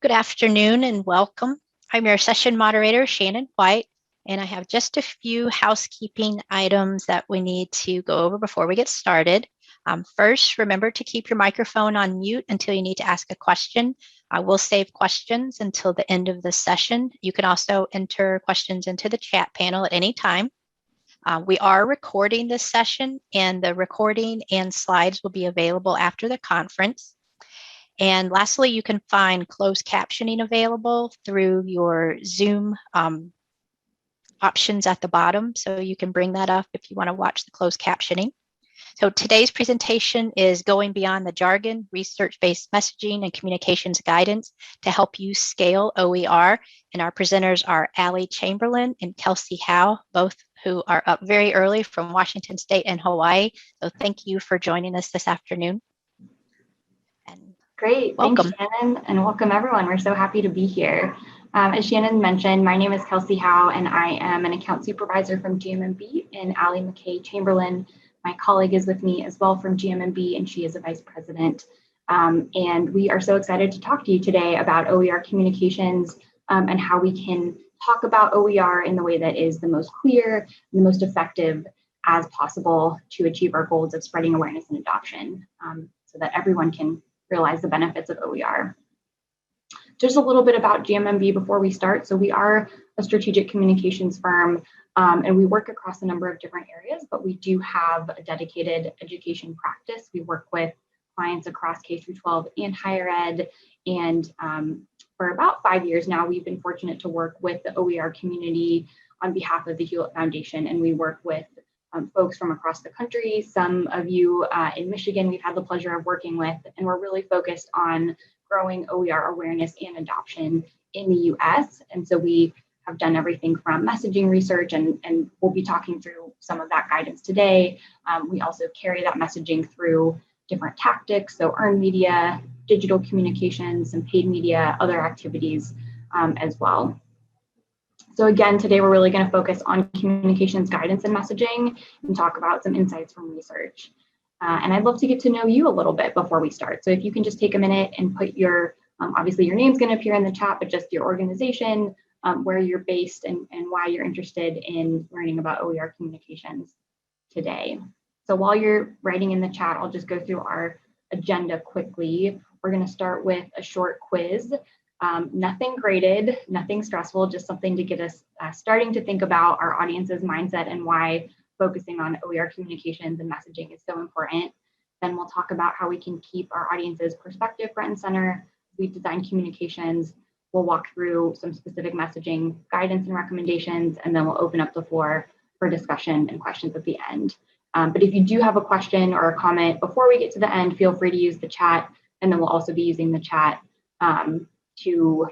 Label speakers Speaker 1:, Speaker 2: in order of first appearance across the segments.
Speaker 1: Good afternoon and welcome. I'm your session moderator, Shannon White, and I have just a few housekeeping items that we need to go over before we get started. First, remember to keep your microphone on mute until you need to ask a question. I will save questions until the end of the session. You can also enter questions into the chat panel at any time. We are recording this session, and the recording and slides will be available after the conference. And lastly, you can find closed captioning available through your Zoom options at the bottom. So you can bring that up if you want to watch the closed captioning. So today's presentation is going beyond the jargon, research-based messaging and communications guidance to help you scale OER. And our presenters are Allie Chamberlain and Kelsey Howe, both who are up very early from Washington State and Hawaii. So thank you for joining us this afternoon.
Speaker 2: Great,
Speaker 1: welcome.
Speaker 2: Thanks Shannon, and welcome everyone. We're so happy to be here. As Shannon mentioned, my name is Kelsey Howe, and I am an account supervisor from GMMB, and Allie McKay Chamberlain, my colleague, is with me as well from GMMB, and she is a vice president. And we are so excited to talk to you today about OER communications and how we can talk about OER in the way that is the most clear and the most effective as possible to achieve our goals of spreading awareness and adoption so that everyone can realize the benefits of OER. Just a little bit about GMMB before we start. So we are a strategic communications firm and we work across a number of different areas, but we do have a dedicated education practice. We work with clients across K through 12 and higher ed. And for about 5 years now, we've been fortunate to work with the OER community on behalf of the Hewlett Foundation, and we work with folks from across the country. Some of you in Michigan, we've had the pleasure of working with, and we're really focused on growing OER awareness and adoption in the US. And so we have done everything from messaging research, and we'll be talking through some of that guidance today. We also carry that messaging through different tactics, so earned media, digital communications, and paid media, other activities as well. So again, today we're really going to focus on communications guidance and messaging and talk about some insights from research. And I'd love to get to know you a little bit before we start. So if you can just take a minute and put your, obviously your name's going to appear in the chat, but just your organization, where you're based and why you're interested in learning about OER communications today. So while you're writing in the chat, I'll just go through our agenda quickly. We're going to start with a short quiz. Nothing graded, nothing stressful, just something to get us starting to think about our audience's mindset and why focusing on OER communications and messaging is so important. Then we'll talk about how we can keep our audience's perspective front and center. We design communications. We'll walk through some specific messaging guidance and recommendations, and then we'll open up the floor for discussion and questions at the end. But if you do have a question or a comment before we get to the end, feel free to use the chat, and then we'll also be using the chat to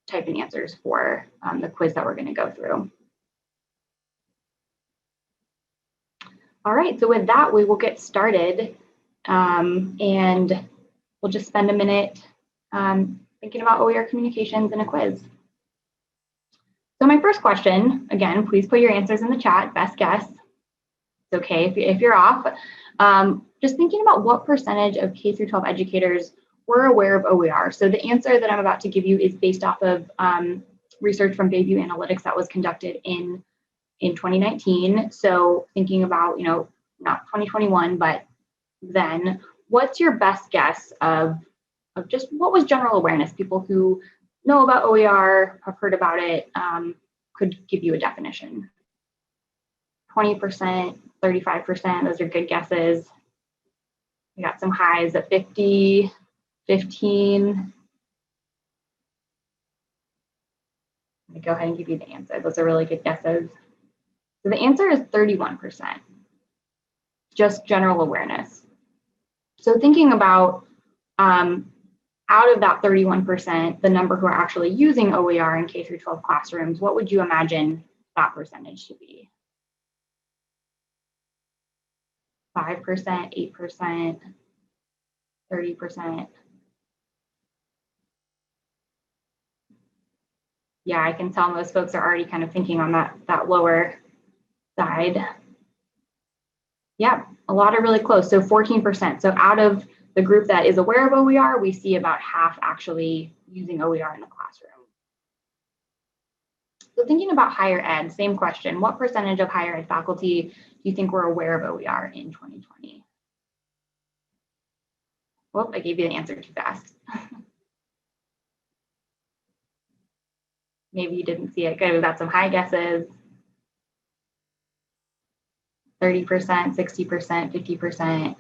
Speaker 2: type in answers for the quiz that we're going to go through. All right, so with that, we will get started and we'll just spend a minute thinking about OER communications in a quiz. So my first question, again, please put your answers in the chat, best guess. It's okay if you're off. Just thinking about what percentage of K through 12 educators were aware of OER. So the answer that I'm about to give you is based off of research from Bayview Analytics that was conducted in 2019. So thinking about, not 2021, but then, what's your best guess of just what was general awareness? People who know about OER, have heard about it, could give you a definition. 20%, 35%, those are good guesses. We got some highs at 50, 15. Let me go ahead and give you the answer. Those are really good guesses. So the answer is 31%, just general awareness. So thinking about out of that 31%, the number who are actually using OER in K through 12 classrooms, what would you imagine that percentage to be? 5%, 8%, 30%. Yeah, I can tell most folks are already kind of thinking on that lower side. Yeah, a lot are really close. So 14%. So out of The group that is aware of OER, we see about half actually using OER in the classroom. So thinking about higher ed, same question. What percentage of higher ed faculty do you think were aware of OER in 2020? Whoop, I gave you the answer too fast. Maybe you didn't see it. Good, we've got some high guesses. 30%, 60%, 50%.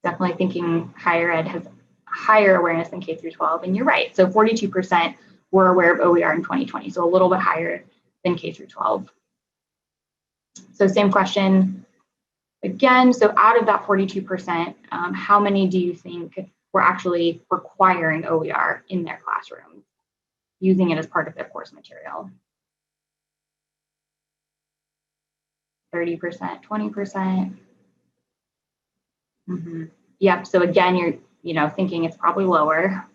Speaker 2: Definitely thinking higher ed has higher awareness than K through 12. And you're right. So 42% were aware of OER in 2020. So a little bit higher than K through 12. So same question again. So out of that 42%, how many do you think were actually requiring OER in their classrooms, using it as part of their course material? 30%, 20%. Yep. So again, you're thinking it's probably lower.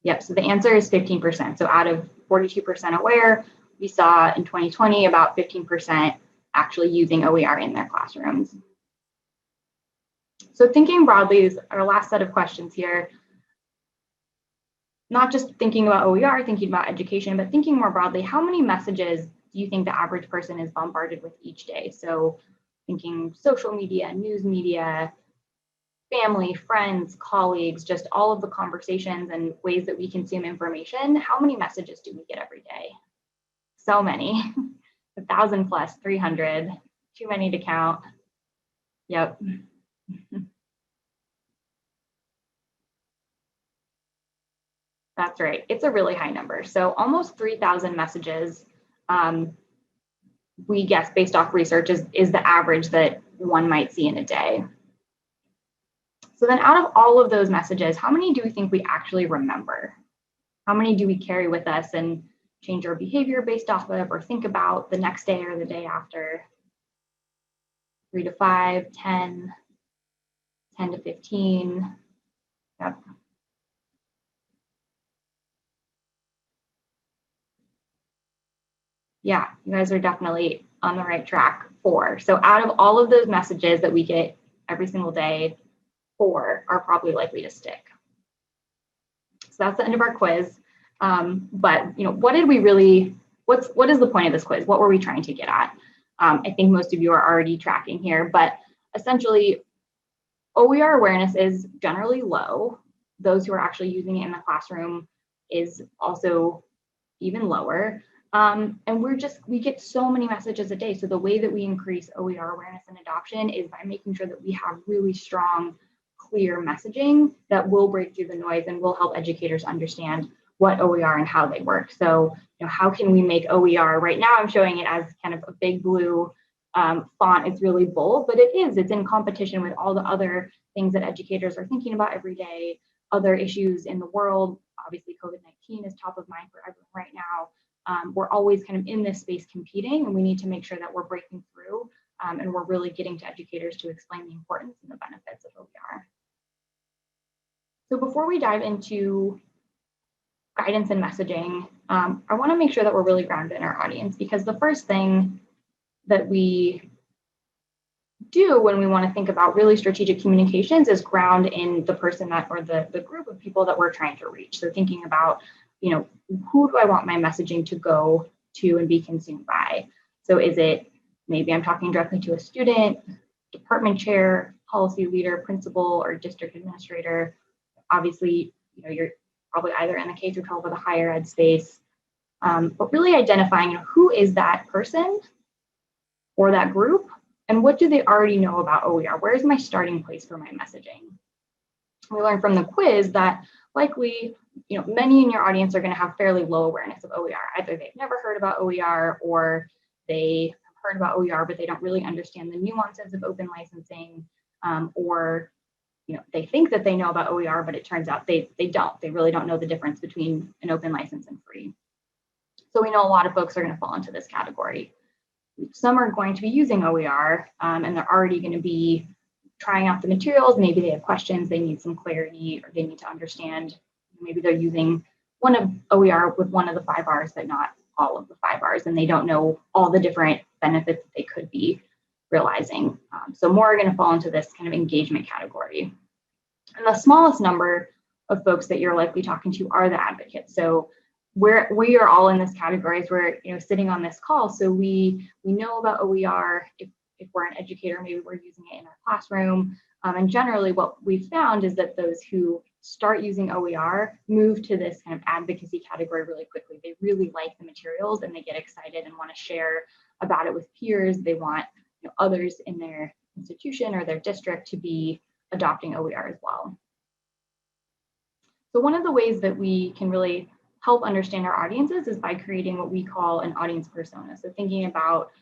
Speaker 2: Yep. So the answer is 15%. So out of 42% aware, we saw in 2020 about 15% actually using OER in their classrooms. So thinking broadly is our last set of questions here. Not just thinking about OER, thinking about education, but thinking more broadly, how many messages do you think the average person is bombarded with each day? So thinking social media, news media, family, friends, colleagues, just all of the conversations and ways that we consume information. How many messages do we get every day? So many, 1,000 plus, 300, too many to count. Yep. That's right. It's a really high number. So almost 3,000 messages, we guess based off research is the average that one might see in a day. So then out of all of those messages, how many do we think we actually remember? How many do we carry with us and change our behavior based off of or think about the next day or the day after? 3 to 5, 10, 10 to 15. Yep. Yeah, you guys are definitely on the right track. 4. So out of all of those messages that we get every single day, 4 are probably likely to stick. So that's the end of our quiz. But what did we really, what is the point of this quiz? What were we trying to get at? I think most of you are already tracking here, but essentially OER awareness is generally low. Those who are actually using it in the classroom is also even lower. And we get so many messages a day. So the way that we increase OER awareness and adoption is by making sure that we have really strong, clear messaging that will break through the noise and will help educators understand what OER and how they work. So, how can we make OER? Right now I'm showing it as kind of a big blue font. It's really bold, but it's in competition with all the other things that educators are thinking about every day, other issues in the world. Obviously, COVID-19 is top of mind for everyone right now. We're always kind of in this space competing, and we need to make sure that we're breaking through and we're really getting to educators to explain the importance and the benefits of OER. So before we dive into guidance and messaging, I want to make sure that we're really grounded in our audience, because the first thing that we do when we want to think about really strategic communications is ground in the person that, or the group of people that we're trying to reach. So thinking about, who do I want my messaging to go to and be consumed by? So is it, maybe I'm talking directly to a student, department chair, policy leader, principal, or district administrator. Obviously, you're probably either in the K through 12 or the higher ed space, but really identifying who is that person or that group, and what do they already know about OER? Where's my starting place for my messaging? We learned from the quiz that likely, many in your audience are going to have fairly low awareness of OER. Either they've never heard about OER, or they have heard about OER, but they don't really understand the nuances of open licensing, or they think that they know about OER, but it turns out they don't. They really don't know the difference between an open license and free. So we know a lot of folks are going to fall into this category. Some are going to be using OER, and they're already going to be trying out the materials. Maybe they have questions, they need some clarity, or they need to understand. Maybe they're using one of OER with one of the 5 R's, but not all of the 5 Rs, and they don't know all the different benefits that they could be realizing. So more are going to fall into this kind of engagement category. And the smallest number of folks that you're likely talking to are the advocates. So we are all in this category as we're sitting on this call. So we know about OER. If we're an educator, maybe we're using it in our classroom. And generally what we've found is that those who start using OER move to this kind of advocacy category really quickly. They really like the materials and they get excited and want to share about it with peers. They want others in their institution or their district to be adopting OER as well. So one of the ways that we can really help understand our audiences is by creating what we call an audience persona. So thinking about,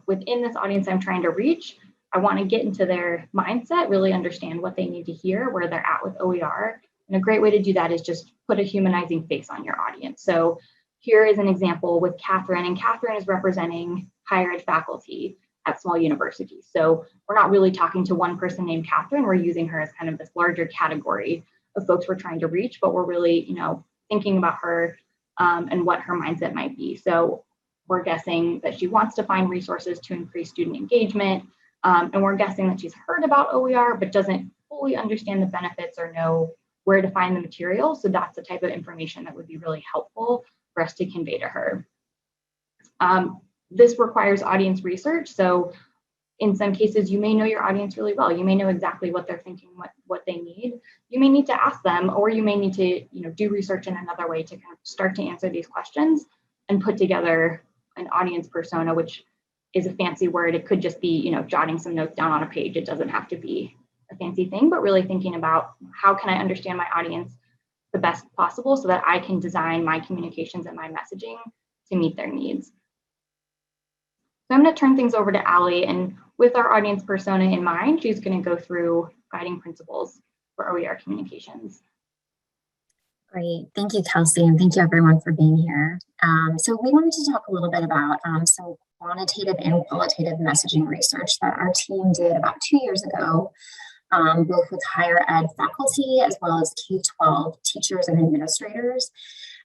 Speaker 2: within this audience I'm trying to reach, I want to get into their mindset, really understand what they need to hear, where they're at with OER. And a great way to do that is just put a humanizing face on your audience. So here is an example with Catherine, and Catherine is representing higher ed faculty at small universities. So we're not really talking to one person named Catherine. We're using her as kind of this larger category of folks we're trying to reach, but we're really, thinking about her and what her mindset might be. So we're guessing that she wants to find resources to increase student engagement. And we're guessing that she's heard about OER, but doesn't fully understand the benefits or know where to find the material. So that's the type of information that would be really helpful for us to convey to her. This requires audience research. So in some cases, you may know your audience really well. You may know exactly what they're thinking, what they need. You may need to ask them, or you may need to do research in another way to kind of start to answer these questions and put together an audience persona, which is a fancy word. It could just be jotting some notes down on a page. It doesn't have to be a fancy thing, but really thinking about how can I understand my audience the best possible so that I can design my communications and my messaging to meet their needs. So I'm going to turn things over to Allie, and with our audience persona in mind, she's going to go through guiding principles for OER communications.
Speaker 3: Great. Thank you, Kelsey, and thank you everyone for being here. So we wanted to talk a little bit about some quantitative and qualitative messaging research that our team did about 2 years ago, both with higher ed faculty as well as K-12 teachers and administrators.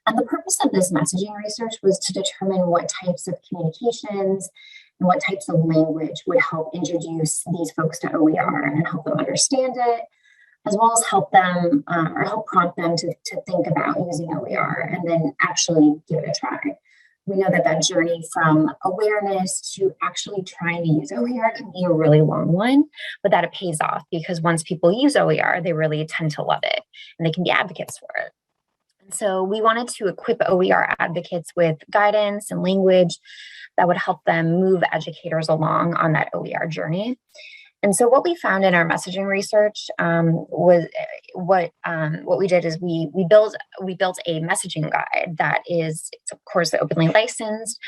Speaker 3: And the purpose of this messaging research was to determine what types of communications and what types of language would help introduce these folks to OER and help them understand it, as well as help them or help prompt them to think about using OER and then actually give it a try. We know that that journey from awareness to actually trying to use OER can be a really long one, but that it pays off because once people use OER, they really tend to love it and they can be advocates for it. And so we wanted to equip OER advocates with guidance and language that would help them move educators along on that OER journey. And so what we found in our messaging research was what we did is we built a messaging guide that is, of course, openly licensed,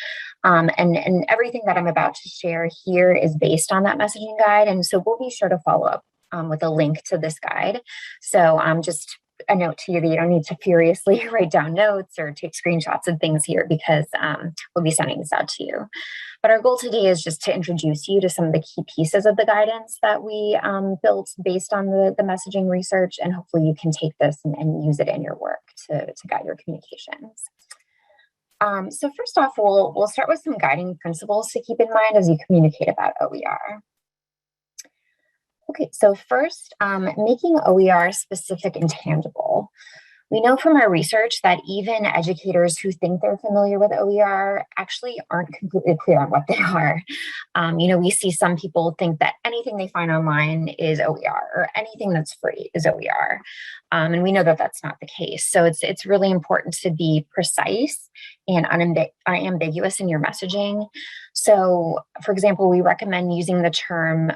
Speaker 3: and everything that I'm about to share here is based on that messaging guide. And so we'll be sure to follow up with a link to this guide. So just a note to you that you don't need to furiously write down notes or take screenshots and things here because we'll be sending this out to you. But our goal today is just to introduce you to some of the key pieces of the guidance that we built based on the messaging research, and hopefully you can take this and use it in your work to guide your communications. So first off, we'll start with some guiding principles to keep in mind as you communicate about OER. Okay, so first, making OER specific and tangible. We know from our research that even educators who think they're familiar with OER actually aren't completely clear on what they are. We see some people think that anything they find online is OER or anything that's free is OER. And we know that that's not the case. So it's really important to be precise and unambiguous in your messaging. So, for example, we recommend using the term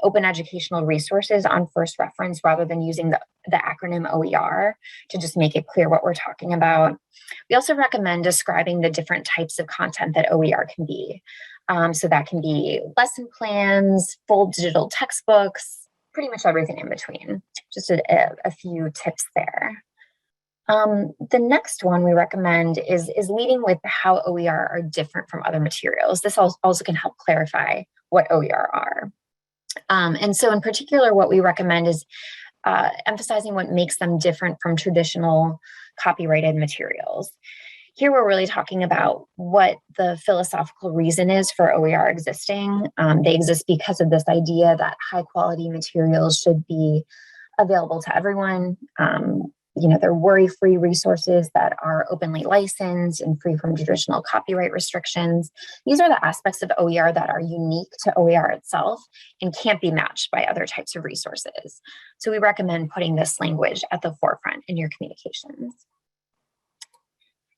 Speaker 3: open educational resources on first reference rather than using the acronym OER to just make it clear what we're talking about. We also recommend describing the different types of content that OER can be. So that can be lesson plans, full digital textbooks, pretty much everything in between. Just a few tips there. The next one we recommend is leading with how OER are different from other materials. This also can help clarify what OER are. And so in particular, what we recommend is emphasizing what makes them different from traditional copyrighted materials. Here we're really talking about what the philosophical reason is for OER existing. They exist because of this idea that high quality materials should be available to everyone. They're worry-free resources that are openly licensed and free from traditional copyright restrictions. These are the aspects of OER that are unique to OER itself and can't be matched by other types of resources. So we recommend putting this language at the forefront in your communications.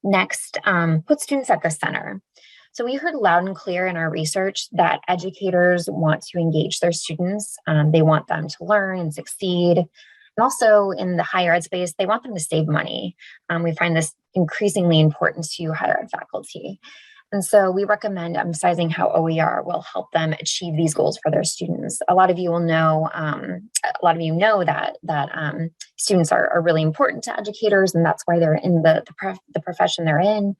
Speaker 3: Next, put students at the center. So we heard loud and clear in our research that educators want to engage their students. They want them to learn and succeed. And also in the higher ed space, they want them to save money. We find this increasingly important to higher ed faculty. And so we recommend emphasizing how OER will help them achieve these goals for their students. A lot of you will know, that students are really important to educators, and that's why they're in the profession they're in.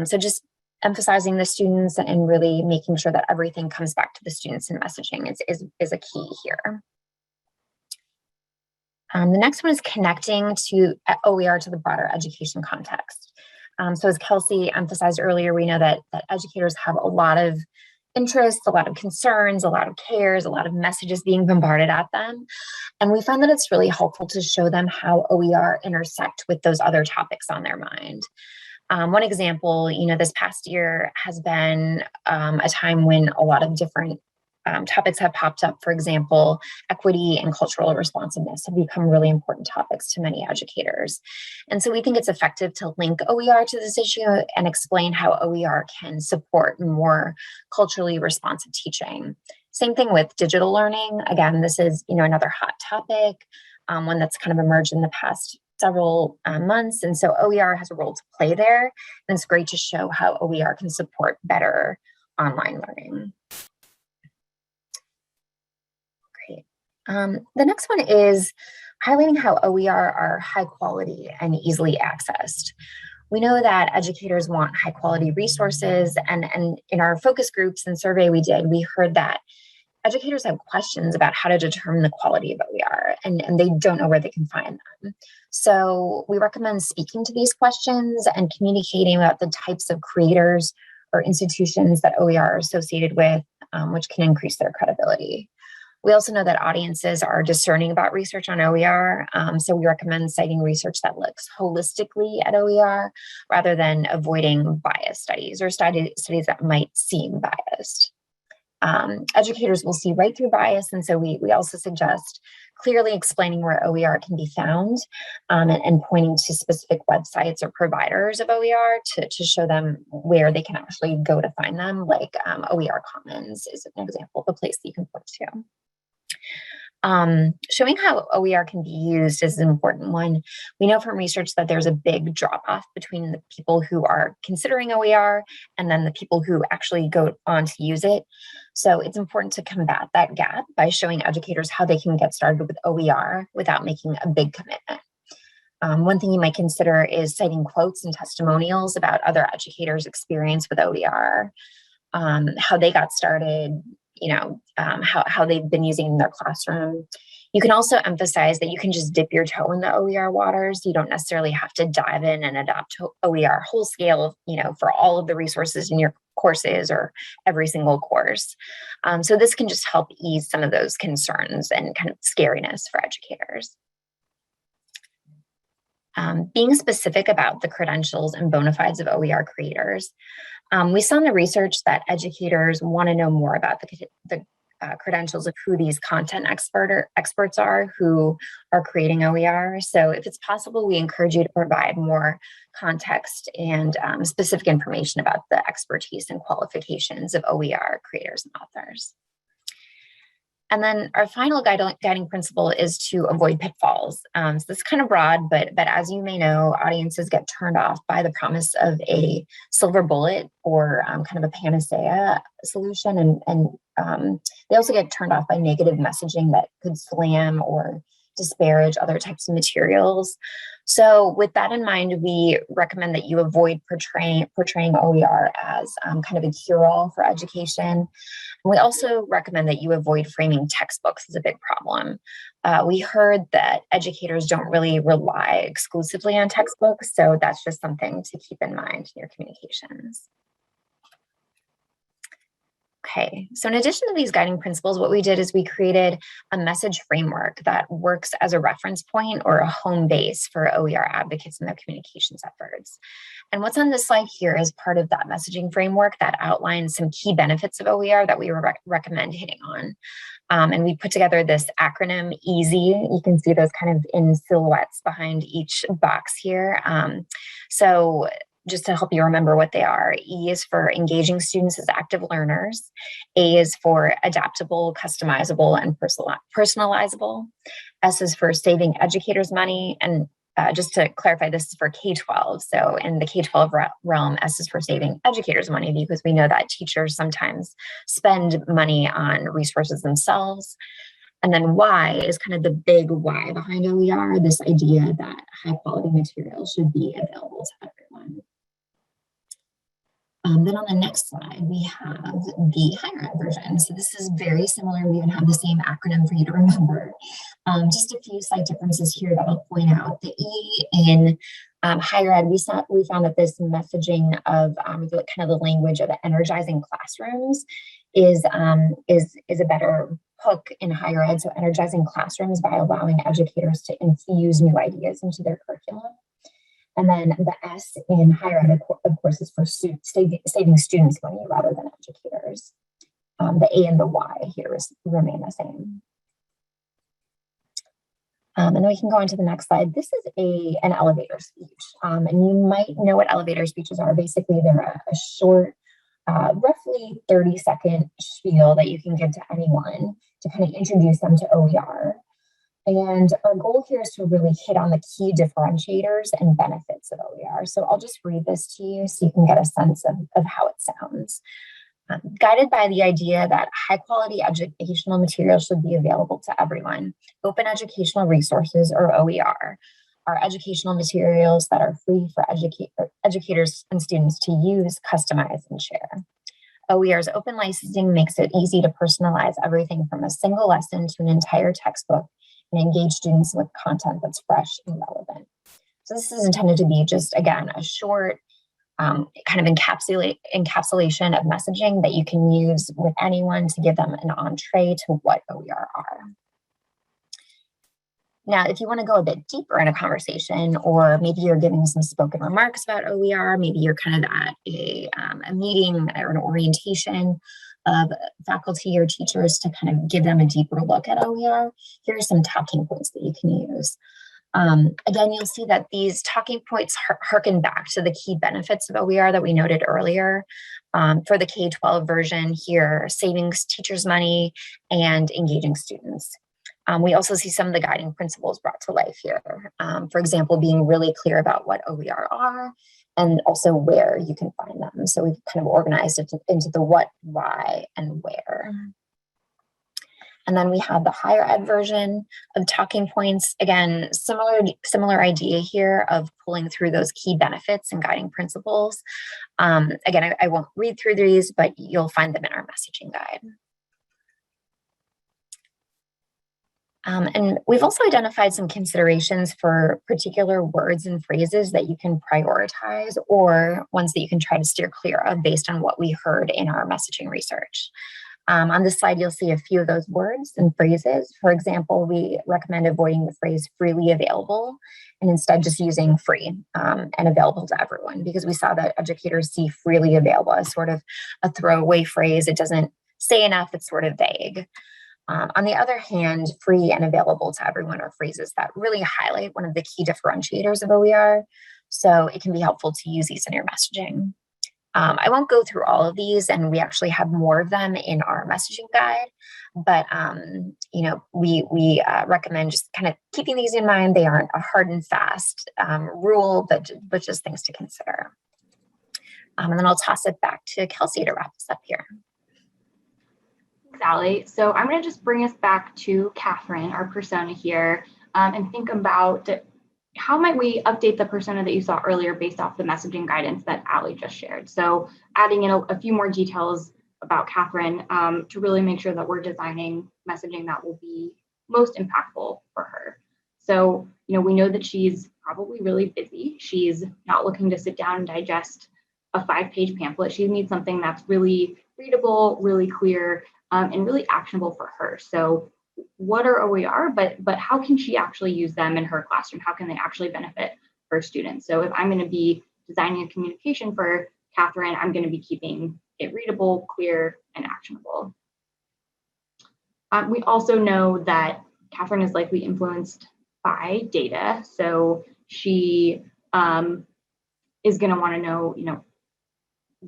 Speaker 3: So just emphasizing the students and really making sure that everything comes back to the students in messaging is a key here. The next one is connecting to OER to the broader education context. So as Kelsey emphasized earlier, we know that educators have a lot of interests, a lot of concerns, a lot of cares, a lot of messages being bombarded at them. And we find that it's really helpful to show them how OER intersect with those other topics on their mind. One example, this past year has been a time when a lot of different topics have popped up. For example, equity and cultural responsiveness have become really important topics to many educators. And so we think it's effective to link OER to this issue and explain how OER can support more culturally responsive teaching. Same thing with digital learning. Again, this is another hot topic, one that's kind of emerged in the past several months. And so OER has a role to play there. And it's great to show how OER can support better online learning. The next one is highlighting how OER are high quality and easily accessed. We know that educators want high quality resources, and in our focus groups and survey we did, we heard that educators have questions about how to determine the quality of OER, and they don't know where they can find them. So we recommend speaking to these questions and communicating about the types of creators or institutions that OER are associated with, which can increase their credibility. We also know that audiences are discerning about research on OER, so we recommend citing research that looks holistically at OER rather than avoiding biased studies or studies that might seem biased. Educators will see right through bias, and so we also suggest clearly explaining where OER can be found and pointing to specific websites or providers of OER to show them where they can actually go to find them, like OER Commons is an example of a place that you can point to. Showing how OER can be used is an important one. We know from research that there's a big drop off between the people who are considering OER and then the people who actually go on to use it. So it's important to combat that gap by showing educators how they can get started with OER without making a big commitment. One thing you might consider is citing quotes and testimonials about other educators' experience with OER, how they got started, how they've been using it in their classroom. You can also emphasize that you can just dip your toe in the OER waters. You don't necessarily have to dive in and adopt OER whole scale, for all of the resources in your courses or every single course. So this can just help ease some of those concerns and kind of scariness for educators. Being specific about the credentials and bona fides of OER creators. We saw in the research that educators want to know more about the credentials of who these content experts are who are creating OER. So if it's possible, we encourage you to provide more context and specific information about the expertise and qualifications of OER creators and authors. And then our final guiding principle is to avoid pitfalls. So this is kind of broad, but as you may know, audiences get turned off by the promise of a silver bullet or kind of a panacea solution. And they also get turned off by negative messaging that could slam or disparage other types of materials. So with that in mind, we recommend that you avoid portraying OER as kind of a cure-all for education. And we also recommend that you avoid framing textbooks as a big problem. We heard that educators don't really rely exclusively on textbooks, so that's just something to keep in mind in your communications. Okay, so in addition to these guiding principles, what we did is we created a message framework that works as a reference point or a home base for OER advocates in their communications efforts. And what's on this slide here is part of that messaging framework that outlines some key benefits of OER that we recommend hitting on. And we put together this acronym EASY. You can see those kind of in silhouettes behind each box here. So just to help you remember what they are, E is for engaging students as active learners. A is for adaptable, customizable, and personalizable. S is for saving educators money. And just to clarify, this is for K-12. So in the K-12 realm, S is for saving educators money, because we know that teachers sometimes spend money on resources themselves. And then Y is kind of the big why behind OER, this idea that high quality materials should be available to everyone. Then on the next slide, we have the higher ed version. So this is very similar. We even have the same acronym for you to remember. Just a few slight differences here that I'll point out. The E in higher ed, we found that this messaging of kind of the language of energizing classrooms is a better hook in higher ed. So energizing classrooms by allowing educators to infuse new ideas into their curriculum. And then the S in higher ed, of course, is for saving students money rather than educators. The A and the Y here remain the same. And then we can go on to the next slide. This is an elevator speech. And you might know what elevator speeches are. Basically, they're a short, roughly 30-second spiel that you can give to anyone to kind of introduce them to OER. And our goal here is to really hit on the key differentiators and benefits of OER. So I'll just read this to you so you can get a sense of how it sounds. Guided by the idea that high quality educational materials should be available to everyone, open educational resources, or OER, are educational materials that are free for educators and students to use, customize, and share. OER's open licensing makes it easy to personalize everything from a single lesson to an entire textbook and engage students with content that's fresh and relevant. So this is intended to be just, again, a short kind of encapsulation of messaging that you can use with anyone to give them an entree to what OER are. Now, if you want to go a bit deeper in a conversation, or maybe you're giving some spoken remarks about OER, maybe you're kind of at a meeting or an orientation of faculty or teachers to kind of give them a deeper look at OER, here are some talking points that you can use. Again, you'll see that these talking points harken back to the key benefits of OER that we noted earlier. For the K-12 version here, saving teachers money and engaging students. We also see some of the guiding principles brought to life here. For example, being really clear about what OER are and also where you can find them. So we've kind of organized it into the what, why, and where. And then we have the higher ed version of talking points. Again, similar idea here of pulling through those key benefits and guiding principles. Again, I won't read through these, but you'll find them in our messaging guide. And we've also identified some considerations for particular words and phrases that you can prioritize, or ones that you can try to steer clear of based on what we heard in our messaging research. On this slide, you'll see a few of those words and phrases. For example, we recommend avoiding the phrase freely available and instead just using free and available to everyone, because we saw that educators see freely available as sort of a throwaway phrase. It doesn't say enough, it's sort of vague. On the other hand, free and available to everyone are phrases that really highlight one of the key differentiators of OER. So it can be helpful to use these in your messaging. I won't go through all of these, and we actually have more of them in our messaging guide, but we recommend just kind of keeping these in mind. They aren't a hard and fast rule, but just things to consider. And then I'll toss it back to Kelsey to wrap this up here.
Speaker 2: Thanks, Allie. So I'm going to just bring us back to Catherine, our persona here. and think about how might we update the persona that you saw earlier based off the messaging guidance that Ali just shared. So adding in a few more details about Catherine to really make sure that we're designing messaging that will be most impactful for her. So, we know that she's probably really busy. She's not looking to sit down and digest a 5-page pamphlet. She needs something that's really readable, really clear, and really actionable for her. So what are OER, but how can she actually use them in her classroom? How can they actually benefit her students? So if I'm going to be designing a communication for Catherine, I'm going to be keeping it readable, clear, and actionable. We also know that Catherine is likely influenced by data. So she is going to want to know,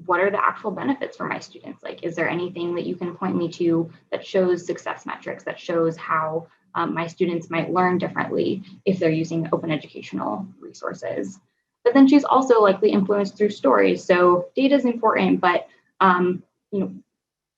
Speaker 2: what are the actual benefits for my students? Like, is there anything that you can point me to that shows success metrics, that shows how my students might learn differently if they're using open educational resources? But then she's also likely influenced through stories. So data is important, but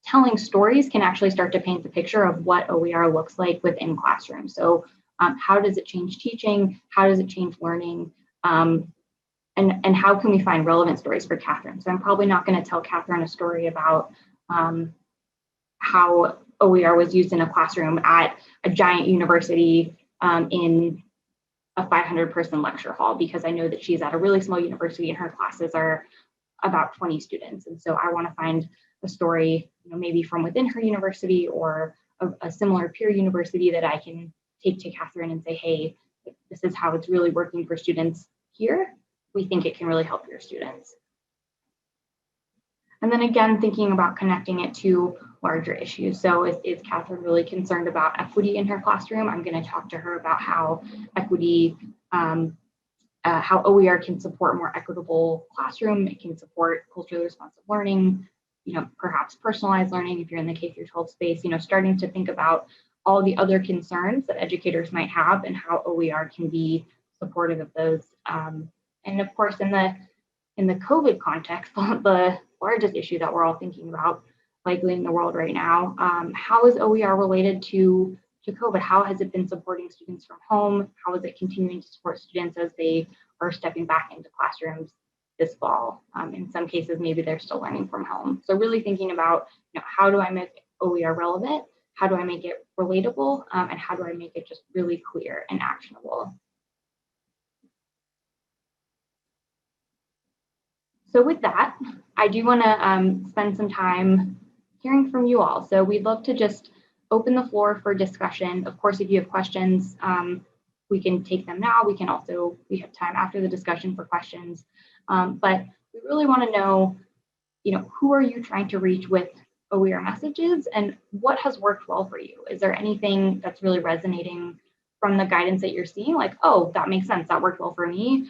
Speaker 2: telling stories can actually start to paint the picture of what OER looks like within classrooms. So how does it change teaching? How does it change learning? And how can we find relevant stories for Catherine? So I'm probably not going to tell Catherine a story about how OER was used in a classroom at a giant university in a 500-person lecture hall, because I know that she's at a really small university and her classes are about 20 students. And so I want to find a story, maybe from within her university or a similar peer university that I can take to Catherine and say, hey, this is how it's really working for students here. We think it can really help your students. And then again, thinking about connecting it to larger issues. So is Catherine really concerned about equity in her classroom? I'm going to talk to her about how equity, how OER can support more equitable classroom. It can support culturally responsive learning, perhaps personalized learning if you're in the K-12 space, starting to think about all the other concerns that educators might have and how OER can be supportive of those. And of course, in the COVID context, the largest issue that we're all thinking about likely in the world right now, how is OER related to COVID? How has it been supporting students from home? How is it continuing to support students as they are stepping back into classrooms this fall? In some cases, maybe they're still learning from home. So really thinking about, how do I make OER relevant? How do I make it relatable? And how do I make it just really clear and actionable? So with that, I do want to spend some time hearing from you all. So we'd love to just open the floor for discussion. Of course, if you have questions, we can take them now. We have time after the discussion for questions. But we really want to know, who are you trying to reach with OER messages and what has worked well for you? Is there anything that's really resonating from the guidance that you're seeing? Like, oh, that makes sense. That worked well for me.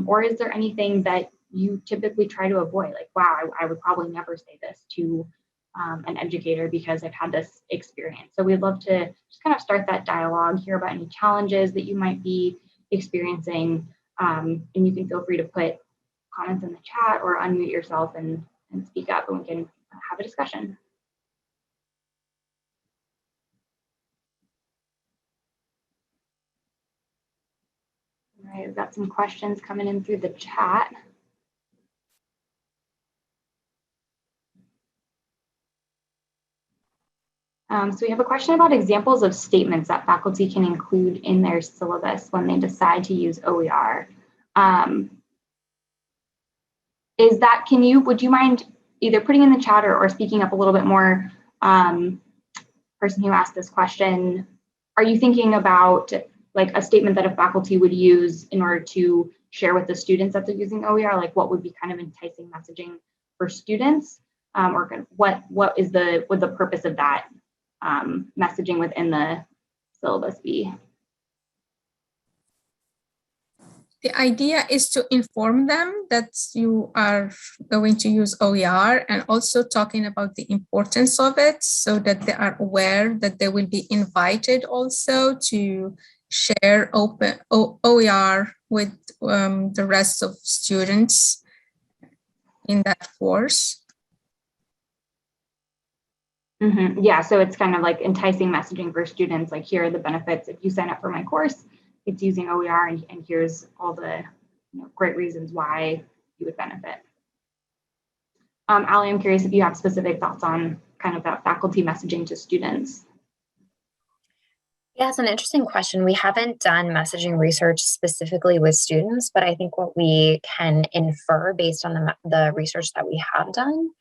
Speaker 2: Or is there anything that you typically try to avoid? Like, wow, I would probably never say this to an educator because I've had this experience. So we'd love to just kind of start that dialogue, hear about any challenges that you might be experiencing. And you can feel free to put comments in the chat or unmute yourself and speak up, and we can have a discussion. All right, I've got some questions coming in through the chat. So we have a question about examples of statements that faculty can include in their syllabus when they decide to use OER. Would you mind either putting in the chat or speaking up a little bit more? Person who asked this question, are you thinking about like a statement that a faculty would use in order to share with the students that they're using OER? Like what would be kind of enticing messaging for students? Or kind of what would the purpose of that messaging within the syllabus be?
Speaker 4: The idea is to inform them that you are going to use OER and also talking about the importance of it so that they are aware that they will be invited also to share open OER with the rest of students in that course.
Speaker 2: Mm-hmm. Yeah, so it's kind of like enticing messaging for students, like here are the benefits if you sign up for my course, it's using OER, and here's all the great reasons why you would benefit. Allie, I'm curious if you have specific thoughts on kind of that faculty messaging to students.
Speaker 3: Yeah, it's an interesting question. We haven't done messaging research specifically with students, but I think what we can infer based on the research that we have done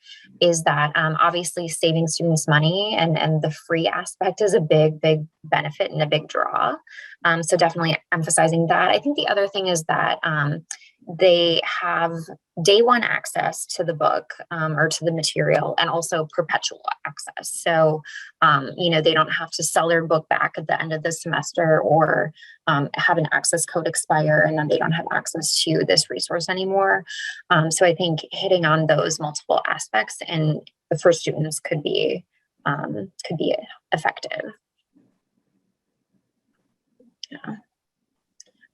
Speaker 3: is that obviously saving students money and the free aspect is a big benefit and a big draw. So definitely emphasizing that. I think the other thing is that they have day one access to the book or to the material, and also perpetual access. So, they don't have to sell their book back at the end of the semester, or have an access code expire and then they don't have access to this resource anymore. So I think hitting on those multiple aspects and for students could be effective. Yeah.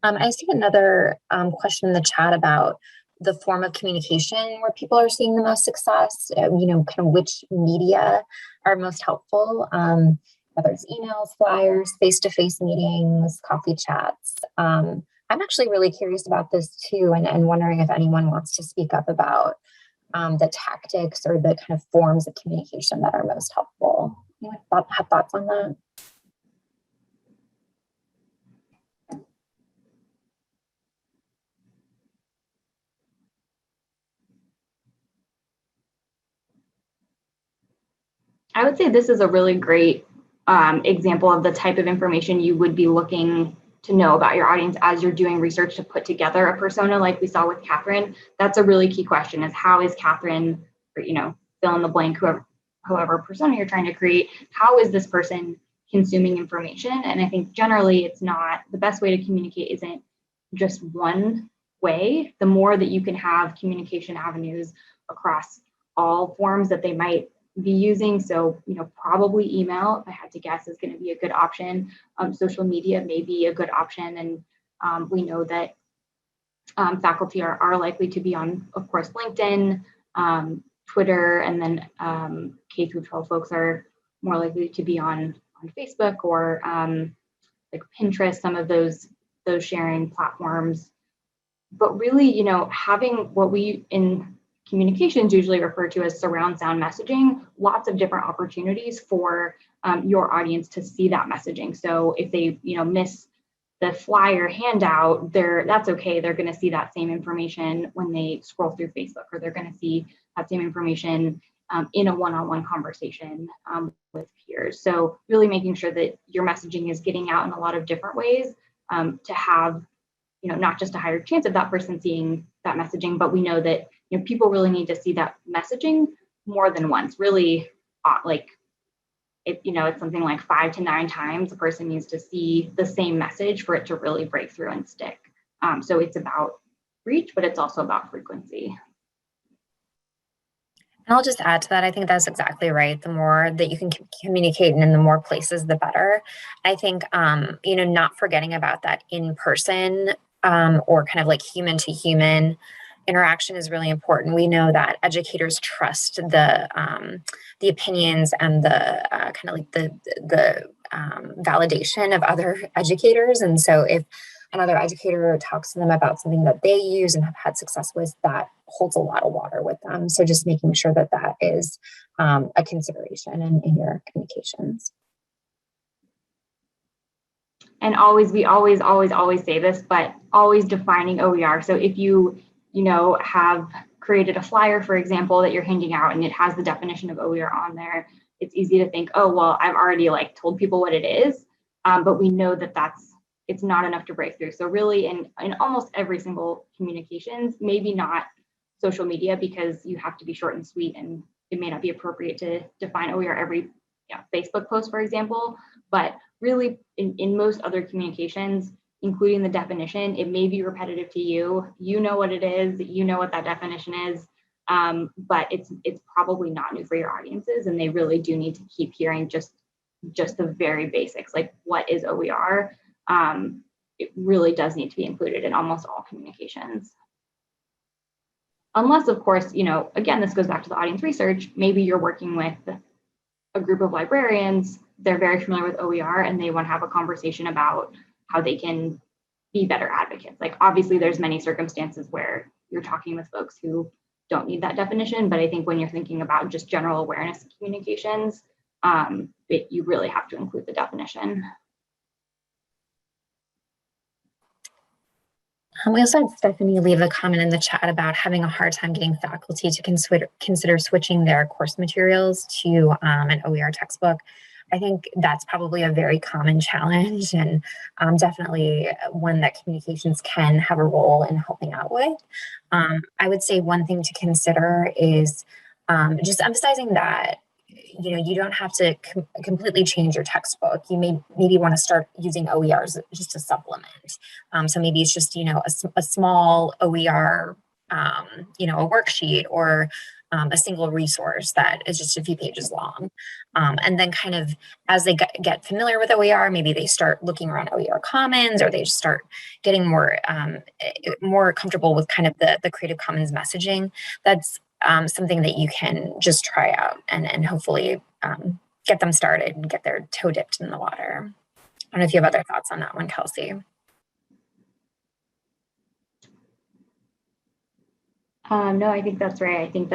Speaker 3: I see another question in the chat about the form of communication where people are seeing the most success, kind of which media are most helpful, whether it's emails, flyers, face-to-face meetings, coffee chats. I'm actually really curious about this too, and wondering if anyone wants to speak up about the tactics or the kind of forms of communication that are most helpful. Anyone have thoughts on that?
Speaker 2: I would say this is a really great example of the type of information you would be looking to know about your audience as you're doing research to put together a persona like we saw with Catherine. That's a really key question, is how is Catherine, or, fill in the blank, whoever persona you're trying to create, how is this person consuming information? And I think generally it's not, the best way to communicate isn't just one way. The more that you can have communication avenues across all forms that they might be using. So, probably email, if I had to guess, is going to be a good option. Social media may be a good option. And we know that faculty are likely to be on, of course, LinkedIn, Twitter, and then K through 12 folks are more likely to be on Facebook or like Pinterest, some of those sharing platforms. But really, having what we in communications usually refer to as surround sound messaging, lots of different opportunities for your audience to see that messaging. So if they, miss the flyer handout, that's okay. They're going to see that same information when they scroll through Facebook, or they're going to see that same information in a one-on-one conversation with peers. So really making sure that your messaging is getting out in a lot of different ways to have, not just a higher chance of that person seeing that messaging, but we know that people really need to see that messaging more than once. Really, it's something like 5 to 9 times a person needs to see the same message for it to really break through and stick. So it's about reach, but it's also about frequency.
Speaker 3: And I'll just add to that. I think that's exactly right. The more that you can communicate and in the more places, the better. I think, not forgetting about that in person or kind of like human to human interaction is really important. We know that educators trust the opinions and the kind of like the validation of other educators. And so if another educator talks to them about something that they use and have had success with, that holds a lot of water with them. So just making sure that that is a consideration in your communications.
Speaker 2: And we always say this, but always defining OER. So if you have created a flyer, for example, that you're handing out and it has the definition of OER on there, it's easy to think, oh, well, I've already told people what it is. But we know that it's not enough to break through. So really in almost every single communications, maybe not social media, because you have to be short and sweet and it may not be appropriate to define OER every Facebook post, for example, but really in most other communications, including the definition, it may be repetitive to you. You know what it is, you know what that definition is, but it's probably not new for your audiences, and they really do need to keep hearing just the very basics, like what is OER. It really does need to be included in almost all communications. Unless, of course, again, this goes back to the audience research, maybe you're working with a group of librarians, they're very familiar with OER and they want to have a conversation about how they can be better advocates. Like obviously there's many circumstances where you're talking with folks who don't need that definition, but I think when you're thinking about just general awareness communications, you really have to include the definition.
Speaker 3: We also had Stephanie leave a comment in the chat about having a hard time getting faculty to consider switching their course materials to an OER textbook. I think that's probably a very common challenge, and definitely one that communications can have a role in helping out with. I would say one thing to consider is just emphasizing that you don't have to completely change your textbook. You maybe want to start using OERs just to supplement. So maybe it's just a small OER, a worksheet, or a single resource that is just a few pages long. And then kind of as they get familiar with OER, maybe they start looking around OER Commons, or they just start getting more comfortable with kind of the Creative Commons messaging. That's something that you can just try out and hopefully get them started and get their toe dipped in the water. I don't know if you have other thoughts on that one, Kelsey.
Speaker 2: No, I think that's right. I think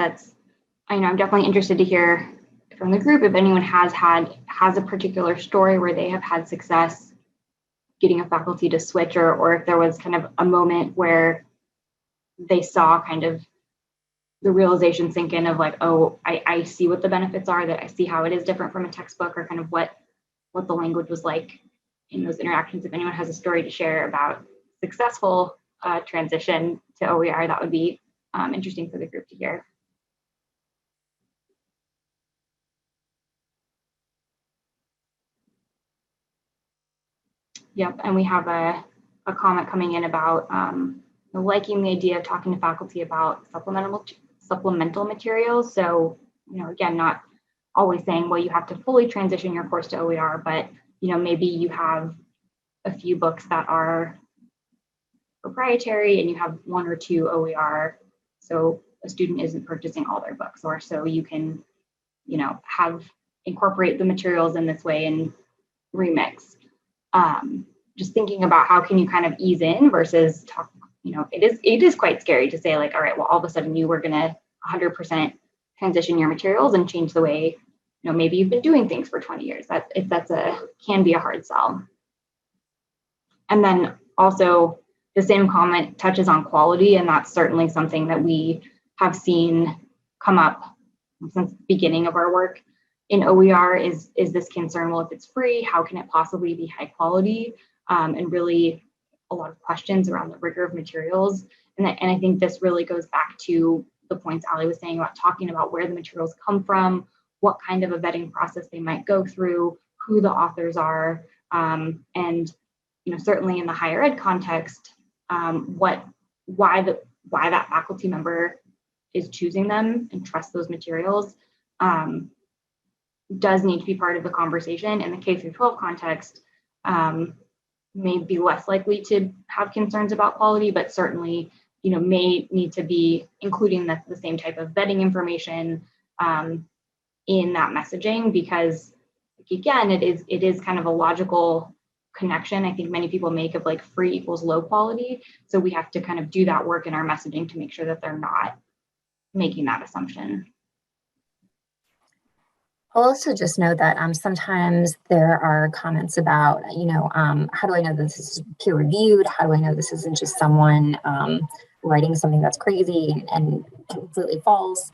Speaker 2: I'm definitely interested to hear from the group if anyone has a particular story where they have had success getting a faculty to switch, or if there was kind of a moment where they saw kind of the realization sink in of like, oh, I see what the benefits are, that I see how it is different from a textbook, or kind of what the language was like in those interactions. If anyone has a story to share about successful transition to OER, that would be interesting for the group to hear. Yep, and we have a comment coming in about liking the idea of talking to faculty about supplemental materials. So, again, not always saying, well, you have to fully transition your course to OER, but, maybe you have a few books that are proprietary and you have one or two OER. So a student isn't purchasing all their books, or so you can, incorporate the materials in this way and remix. Just thinking about how can you kind of ease in versus talk, it is quite scary to say like, all right, well, all of a sudden you were going to 100% transition your materials and change the way, maybe you've been doing things for 20 years. Can be a hard sell. And then also the same comment touches on quality, and that's certainly something that we have seen come up since the beginning of our work in OER is this concern, well, if it's free, how can it possibly be high quality? And really a lot of questions around the rigor of materials. And I think this really goes back to the points Ali was saying about talking about where the materials come from, what kind of a vetting process they might go through, who the authors are, and certainly in the higher ed context, why that faculty member is choosing them and trust those materials does need to be part of the conversation. In the K through 12 context, may be less likely to have concerns about quality, but certainly, may need to be including the same type of vetting information in that messaging, because again, it is kind of a logical connection I think many people make of like free equals low quality. So we have to kind of do that work in our messaging to make sure that they're not making that assumption.
Speaker 3: I'll also just note that sometimes there are comments about, how do I know that this is peer reviewed? How do I know this isn't just someone writing something that's crazy and completely false?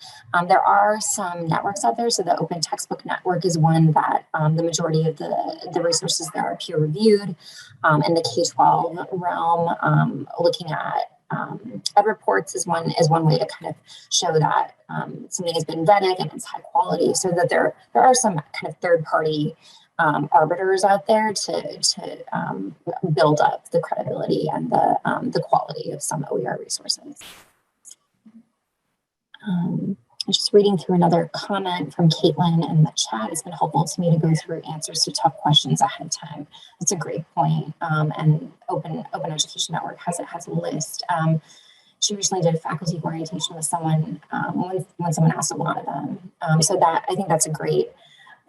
Speaker 3: There are some networks out there. So the Open Textbook Network is one that the majority of the resources there are peer reviewed. In the K-12 realm, looking at ed reports is one way to kind of show that something has been vetted and it's high quality, so that there are some kind of third-party arbiters out there to build up the credibility and the quality of some OER resources. Just reading through another comment from Caitlin in the chat. It's been helpful to me to go through answers to tough questions ahead of time. That's a great point. And Open Education Network has a list. She recently did a faculty orientation with someone when someone asked a lot of them. So that I think that's a great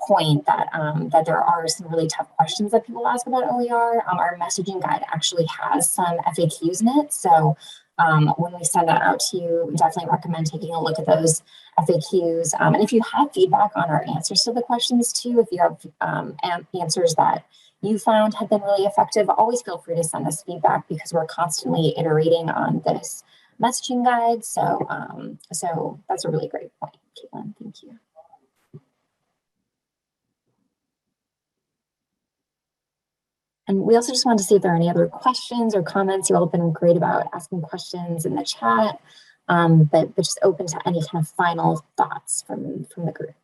Speaker 3: point that that there are some really tough questions that people ask about OER. Our messaging guide actually has some FAQs in it. So when we send that out to you, we definitely recommend taking a look at those FAQs. And if you have feedback on our answers to the questions too, if you have answers that you found have been really effective, always feel free to send us feedback because we're constantly iterating on this messaging guide. So, so that's a really great point, Caitlin. Thank you. And we also just wanted to see if there are any other questions or comments. You all have been great about asking questions in the chat, but just open to any kind of final thoughts from the group.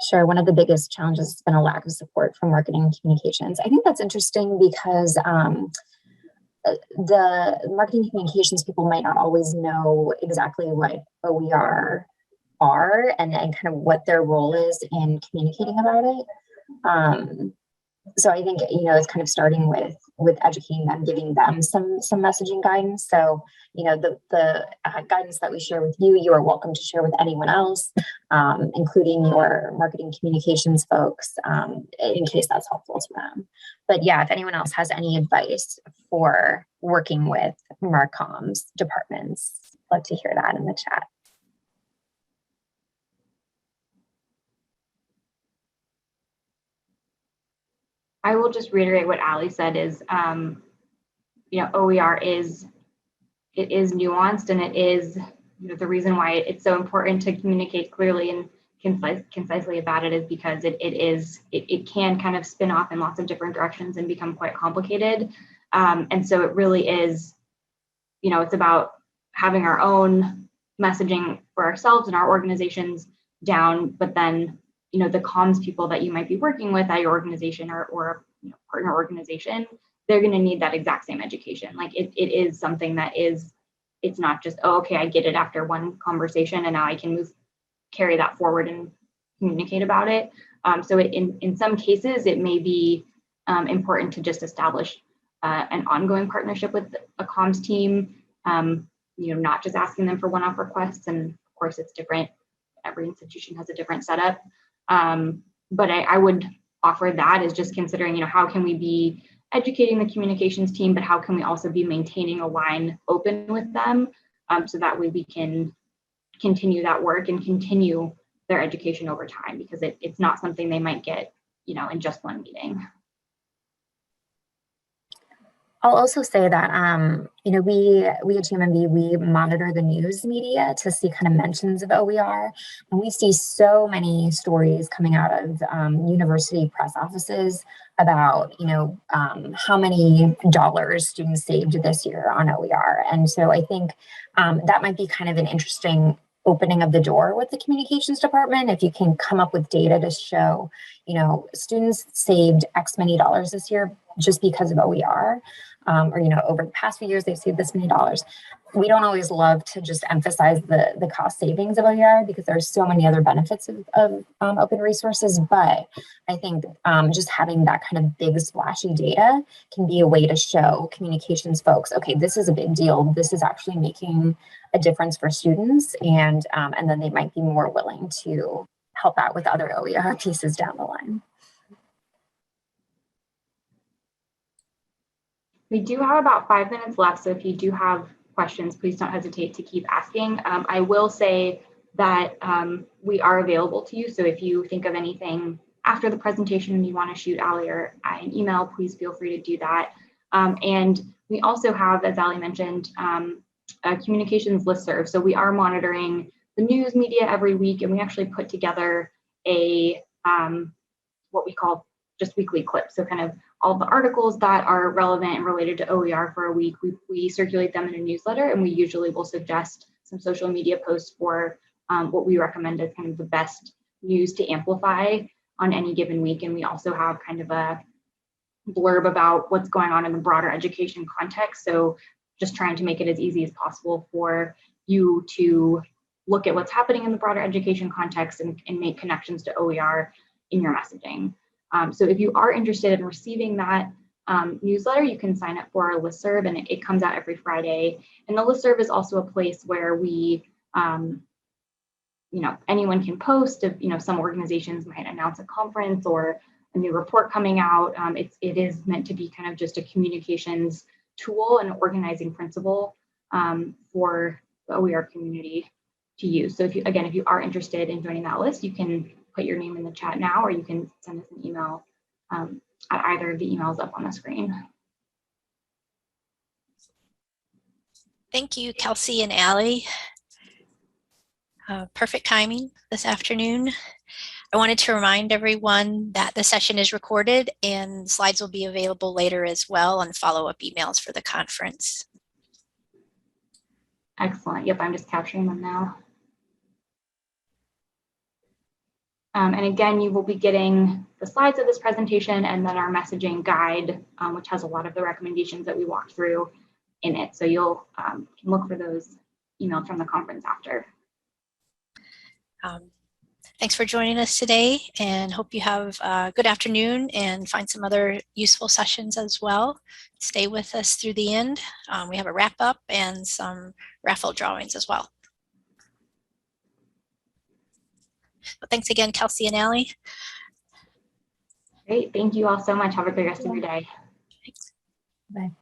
Speaker 3: Sure, one of the biggest challenges has been a lack of support from marketing and communications. I think that's interesting because the marketing communications people might not always know exactly what OER are and kind of what their role is in communicating about it. So I think, you know, it's kind of starting with educating them, giving them some messaging guidance. So, you know, the guidance that we share with you, you are welcome to share with anyone else, including your marketing communications folks, in case that's helpful to them. But yeah, if anyone else has any advice for working with Marcom's departments, love to hear that in the chat.
Speaker 2: I will just reiterate what Ali said is, you know, OER is nuanced, and it is, you know, the reason why it's so important to communicate clearly and concisely about it is because it can kind of spin off in lots of different directions and become quite complicated. And so it really is, you know, it's about having our own messaging for ourselves and our organizations down, but then, you know, the comms people that you might be working with at your organization or you know, partner organization, they're going to need that exact same education. Like it is something that is, it's not just, oh, okay, I get it after one conversation and now I can carry that forward and communicate about it. So in some cases, it may be important to just establish an ongoing partnership with a comms team, you know, not just asking them for one-off requests. And of course, it's different. Every institution has a different setup. But I would offer that as just considering, you know, how can we be educating the communications team, but how can we also be maintaining a line open with them so that way we can continue that work and continue their education over time, because it's not something they might get, you know, in just one meeting.
Speaker 3: I'll also say that, you know, we at GMMB, we monitor the news media to see kind of mentions of OER. And we see so many stories coming out of university press offices about, you know, how many dollars students saved this year on OER. And so I think that might be kind of an interesting opening of the door with the communications department. If you can come up with data to show, you know, students saved X many dollars this year just because of OER, or, you know, over the past few years, they've saved this many dollars. We don't always love to just emphasize the cost savings of OER because there are so many other benefits of open resources. But I think just having that kind of big splashy data can be a way to show communications folks, okay, this is a big deal. This is actually making a difference for students. And then they might be more willing to help out with other OER pieces down the line.
Speaker 2: We do have about 5 minutes left, so if you do have questions, please don't hesitate to keep asking. I will say that we are available to you, so if you think of anything after the presentation and you want to shoot Ali or I an email, please feel free to do that. And we also have, as Ali mentioned, a communications listserv. So we are monitoring the news media every week, and we actually put together a what we call just weekly clips. So kind of all the articles that are relevant and related to OER for a week, we circulate them in a newsletter, and we usually will suggest some social media posts for what we recommend as kind of the best news to amplify on any given week. And we also have kind of a blurb about what's going on in the broader education context. So just trying to make it as easy as possible for you to look at what's happening in the broader education context and make connections to OER in your messaging. So if you are interested in receiving that, newsletter, you can sign up for our listserv, and it comes out every Friday. And the listserv is also a place where we, anyone can post. Some organizations might announce a conference or a new report coming out. It is meant to be kind of just a communications tool and organizing principle for the OER community to use. So if you are interested in joining that list, you can put your name in the chat now, or you can send us an email at either of the emails up on the screen.
Speaker 1: Thank you, Kelsey and Allie. Perfect timing this afternoon. I wanted to remind everyone that the session is recorded and slides will be available later as well on follow-up emails for the conference.
Speaker 2: Excellent. Yep, I'm just capturing them now. And again, you will be getting the slides of this presentation and then our messaging guide, which has a lot of the recommendations that we walked through in it. So you'll can look for those emailed from the conference after.
Speaker 1: Thanks for joining us today, and hope you have a good afternoon and find some other useful sessions as well. Stay with us through the end. We have a wrap up and some raffle drawings as well. But thanks again, Kelsey and Allie.
Speaker 2: Great. Thank you all so much. Have a great rest of your day.
Speaker 1: Thanks.
Speaker 3: Bye.